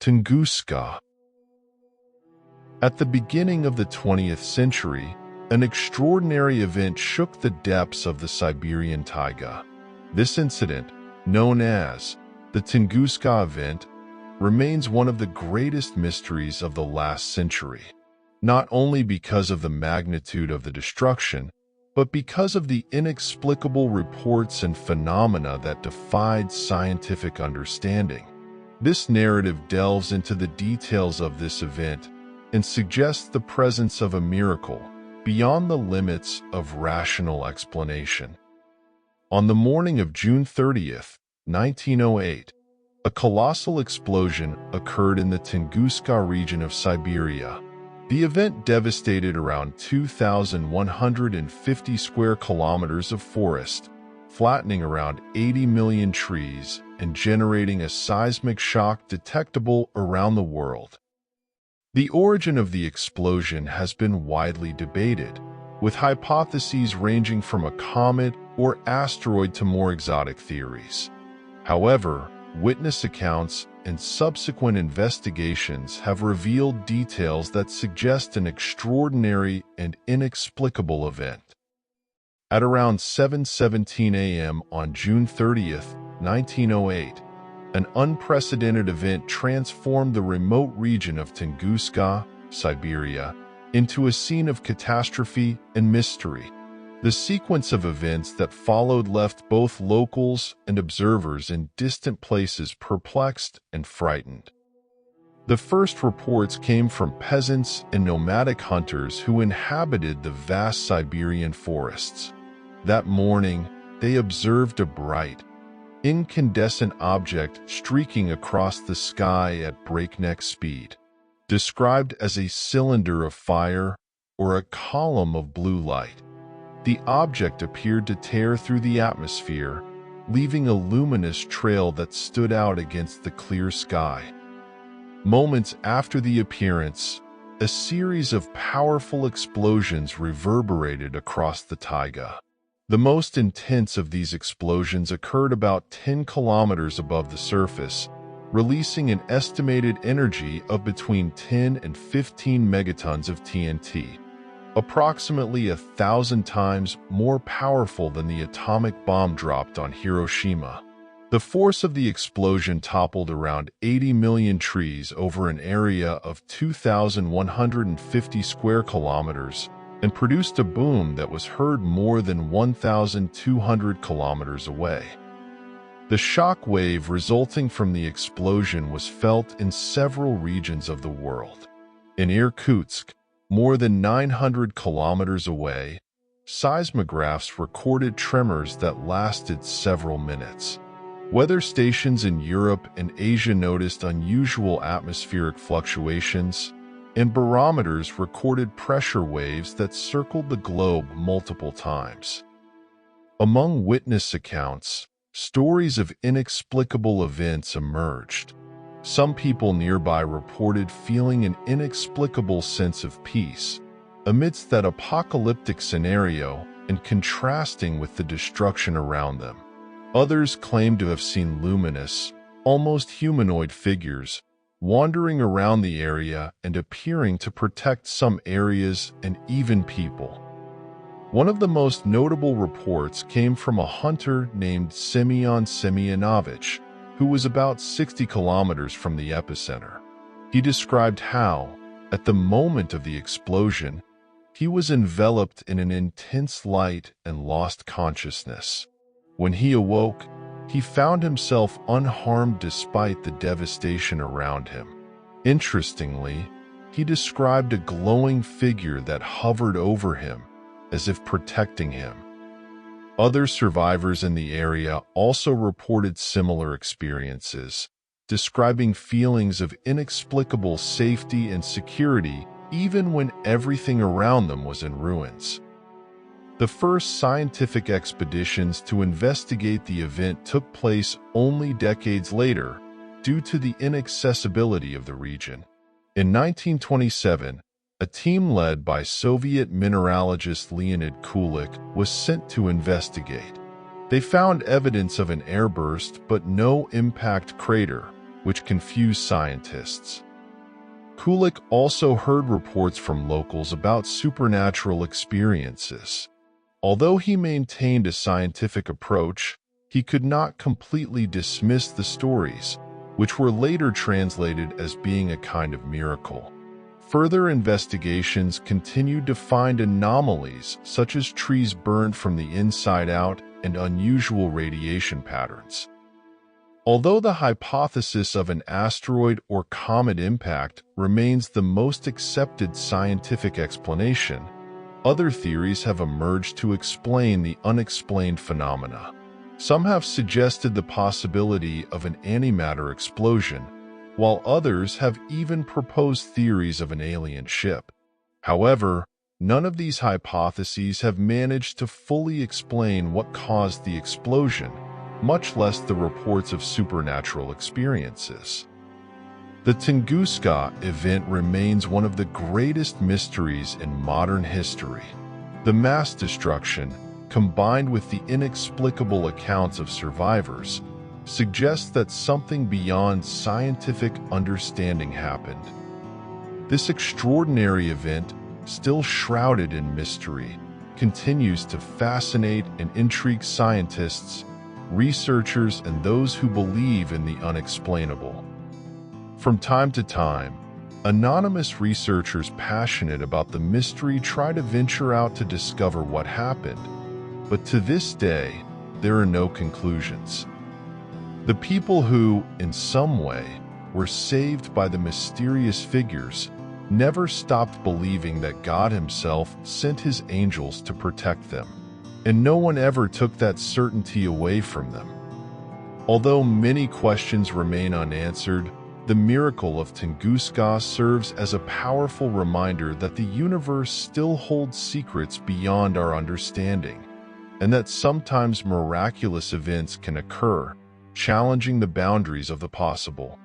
Tunguska. At the beginning of the 20th century, an extraordinary event shook the depths of the Siberian taiga. This incident, known as the Tunguska event, remains one of the greatest mysteries of the last century, not only because of the magnitude of the destruction, but because of the inexplicable reports and phenomena that defied scientific understanding. This narrative delves into the details of this event and suggests the presence of a miracle beyond the limits of rational explanation. On the morning of June 30th, 1908, a colossal explosion occurred in the Tunguska region of Siberia. The event devastated around 2,150 square kilometers of forest, flattening around 80 million trees and generating a seismic shock detectable around the world. The origin of the explosion has been widely debated, with hypotheses ranging from a comet or asteroid to more exotic theories. However, witness accounts and subsequent investigations have revealed details that suggest an extraordinary and inexplicable event. At around 7:17 a.m. on June 30th, 1908, an unprecedented event transformed the remote region of Tunguska, Siberia, into a scene of catastrophe and mystery. The sequence of events that followed left both locals and observers in distant places perplexed and frightened. The first reports came from peasants and nomadic hunters who inhabited the vast Siberian forests. That morning, they observed a bright, incandescent object streaking across the sky at breakneck speed, described as a cylinder of fire or a column of blue light. The object appeared to tear through the atmosphere, leaving a luminous trail that stood out against the clear sky. Moments after the appearance, a series of powerful explosions reverberated across the taiga. The most intense of these explosions occurred about 10 kilometers above the surface, releasing an estimated energy of between 10 and 15 megatons of TNT, approximately 1,000 times more powerful than the atomic bomb dropped on Hiroshima. The force of the explosion toppled around 80 million trees over an area of 2,150 square kilometers and produced a boom that was heard more than 1,200 kilometers away. The shock wave resulting from the explosion was felt in several regions of the world. In Irkutsk, more than 900 kilometers away, seismographs recorded tremors that lasted several minutes. Weather stations in Europe and Asia noticed unusual atmospheric fluctuations, and barometers recorded pressure waves that circled the globe multiple times. Among witness accounts, stories of inexplicable events emerged. Some people nearby reported feeling an inexplicable sense of peace amidst that apocalyptic scenario and contrasting with the destruction around them. Others claimed to have seen luminous, almost humanoid figures wandering around the area and appearing to protect some areas and even people. One of the most notable reports came from a hunter named Semyon Semyonovich, who was about 60 kilometers from the epicenter. He described how, at the moment of the explosion, he was enveloped in an intense light and lost consciousness. When he awoke, he found himself unharmed despite the devastation around him. Interestingly, he described a glowing figure that hovered over him, as if protecting him. Other survivors in the area also reported similar experiences, describing feelings of inexplicable safety and security even when everything around them was in ruins. The first scientific expeditions to investigate the event took place only decades later due to the inaccessibility of the region. In 1927, a team led by Soviet mineralogist Leonid Kulik was sent to investigate. They found evidence of an airburst but no impact crater, which confused scientists. Kulik also heard reports from locals about supernatural experiences. Although he maintained a scientific approach, he could not completely dismiss the stories, which were later translated as being a kind of miracle. Further investigations continued to find anomalies such as trees burned from the inside out and unusual radiation patterns. Although the hypothesis of an asteroid or comet impact remains the most accepted scientific explanation, other theories have emerged to explain the unexplained phenomena. Some have suggested the possibility of an antimatter explosion, while others have even proposed theories of an alien ship. However, none of these hypotheses have managed to fully explain what caused the explosion, much less the reports of supernatural experiences. The Tunguska event remains one of the greatest mysteries in modern history. The mass destruction, combined with the inexplicable accounts of survivors, suggests that something beyond scientific understanding happened. This extraordinary event, still shrouded in mystery, continues to fascinate and intrigue scientists, researchers, and those who believe in the unexplainable. From time to time, anonymous researchers passionate about the mystery try to venture out to discover what happened, but to this day, there are no conclusions. The people who, in some way, were saved by the mysterious figures never stopped believing that God Himself sent His angels to protect them, and no one ever took that certainty away from them. Although many questions remain unanswered, the miracle of Tunguska serves as a powerful reminder that the universe still holds secrets beyond our understanding, and that sometimes miraculous events can occur, challenging the boundaries of the possible.